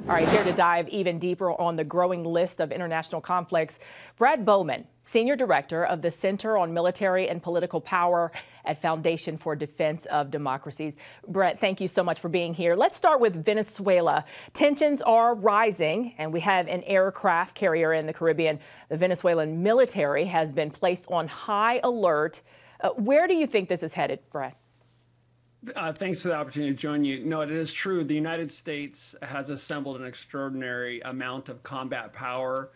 All right, here to dive even deeper on the growing list of international conflicts, Brad Bowman, Senior Director of the Center on Military and Political Power at Foundation for Defense of Democracies. Brett, thank you so much for being here. Let's start with Venezuela. Tensions are rising, and we have an aircraft carrier in the Caribbean. The Venezuelan military has been placed on high alert. Where do you think this is headed, Brett? Thanks for the opportunity to join you. No, it is true. The United States has assembled an extraordinary amount of combat power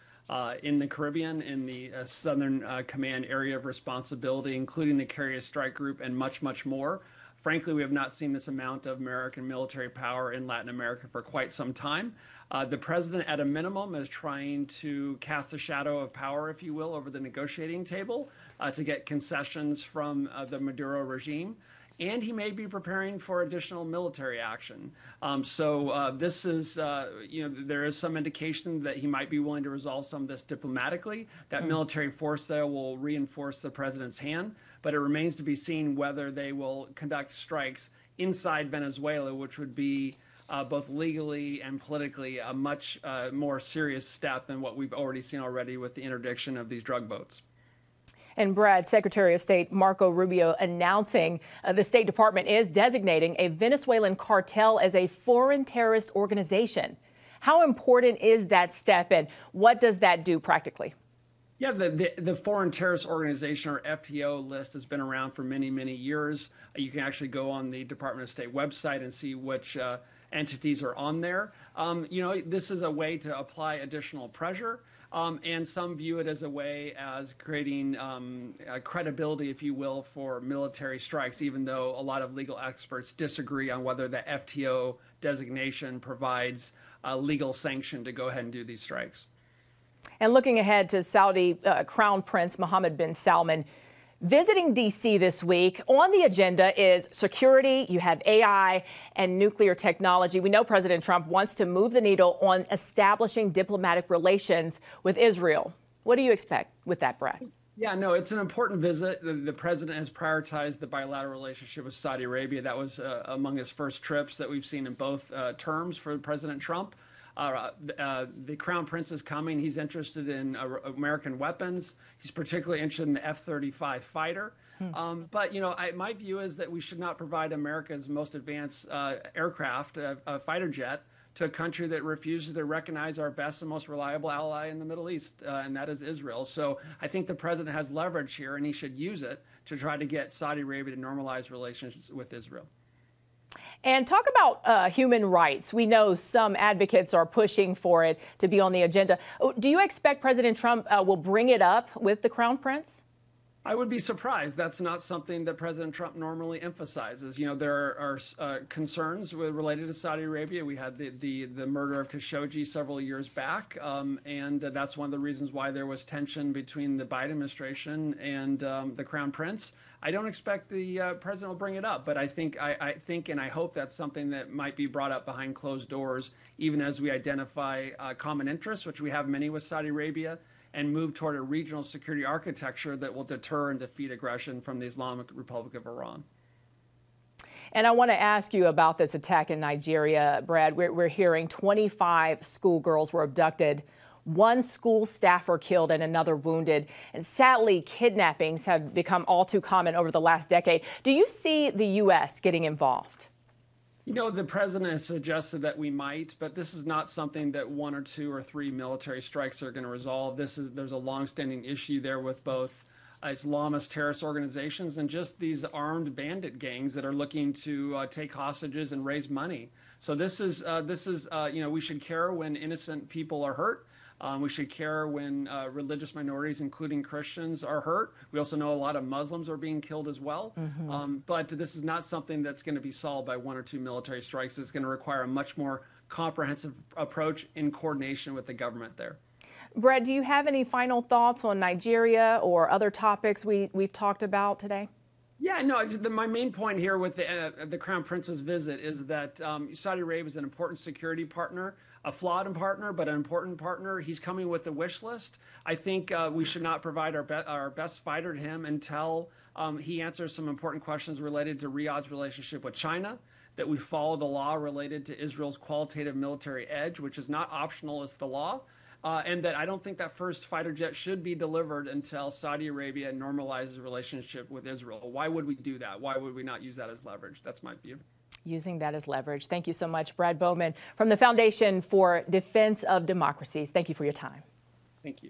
in the Caribbean, in the Southern Command area of responsibility, including the Carrier Strike Group and much, much more. Frankly, we have not seen this amount of American military power in Latin America for quite some time. The president, at a minimum, is trying to cast a shadow of power, if you will, over the negotiating table to get concessions from the Maduro regime. And he may be preparing for additional military action. This is, there is some indication that he might be willing to resolve some of this diplomatically. That military force there will reinforce the president's hand, but it remains to be seen whether they will conduct strikes inside Venezuela, which would be both legally and politically a much more serious step than what we've already seen with the interdiction of these drug boats. And Brad, Secretary of State Marco Rubio announcing the State Department is designating a Venezuelan cartel as a foreign terrorist organization. How important is that step, and what does that do practically? Yeah, the Foreign Terrorist Organization, or FTO, list has been around for many, many years. You can actually go on the Department of State website and see which entities are on there. This is a way to apply additional pressure. And some view it as a way as creating credibility, if you will, for military strikes, even though a lot of legal experts disagree on whether the FTO designation provides a legal sanction to go ahead and do these strikes. And looking ahead to Saudi Crown Prince Mohammed bin Salman visiting D.C. this week. On the agenda is security, you have AI and nuclear technology. We know President Trump wants to move the needle on establishing diplomatic relations with Israel. What do you expect with that, Brad? Yeah, no, it's an important visit. The president has prioritized the bilateral relationship with Saudi Arabia. That was among his first trips that we've seen in both terms for President Trump. The Crown Prince is coming. He's interested in American weapons. He's particularly interested in the F-35 fighter. But, my view is that we should not provide America's most advanced aircraft, a fighter jet, to a country that refuses to recognize our best and most reliable ally in the Middle East, and that is Israel. So I think the president has leverage here, and he should use it to try to get Saudi Arabia to normalize relations with Israel. And talk about human rights. We know some advocates are pushing for it to be on the agenda. Do you expect President Trump will bring it up with the Crown Prince? I would be surprised. That's not something that President Trump normally emphasizes. There are concerns related to Saudi Arabia. We had the murder of Khashoggi several years back, and that's one of the reasons why there was tension between the Biden administration and the Crown Prince. I don't expect the president will bring it up, but I think and I hope that's something that might be brought up behind closed doors, even as we identify common interests, which we have many with Saudi Arabia, and move toward a regional security architecture that will deter and defeat aggression from the Islamic Republic of Iran. And I want to ask you about this attack in Nigeria, Brad. We're hearing 25 schoolgirls were abducted, one school staffer killed and another wounded. And sadly, kidnappings have become all too common over the last decade. Do you see the U.S. getting involved? The president has suggested that we might, but this is not something that one or two or three military strikes are going to resolve. There's a longstanding issue there with both Islamist terrorist organizations and just these armed bandit gangs that are looking to take hostages and raise money. So this is we should care when innocent people are hurt. We should care when religious minorities, including Christians, are hurt. We also know a lot of Muslims are being killed as well. But this is not something that's going to be solved by one or two military strikes. It's going to require a much more comprehensive approach in coordination with the government there. Brett, do you have any final thoughts on Nigeria or other topics we've talked about today? Yeah, no, my main point here with the Crown Prince's visit is that Saudi Arabia is an important security partner, a flawed partner, but an important partner. He's coming with a wish list. I think we should not provide our best fighter to him until he answers some important questions related to Riyadh's relationship with China, that we follow the law related to Israel's qualitative military edge, which is not optional, it's the law. And that I don't think that first fighter jet should be delivered until Saudi Arabia normalizes the relationship with Israel. Why would we do that? Why would we not use that as leverage? That's my view. Using that as leverage. Thank you so much, Brad Bowman from the Foundation for Defense of Democracies. Thank you for your time. Thank you.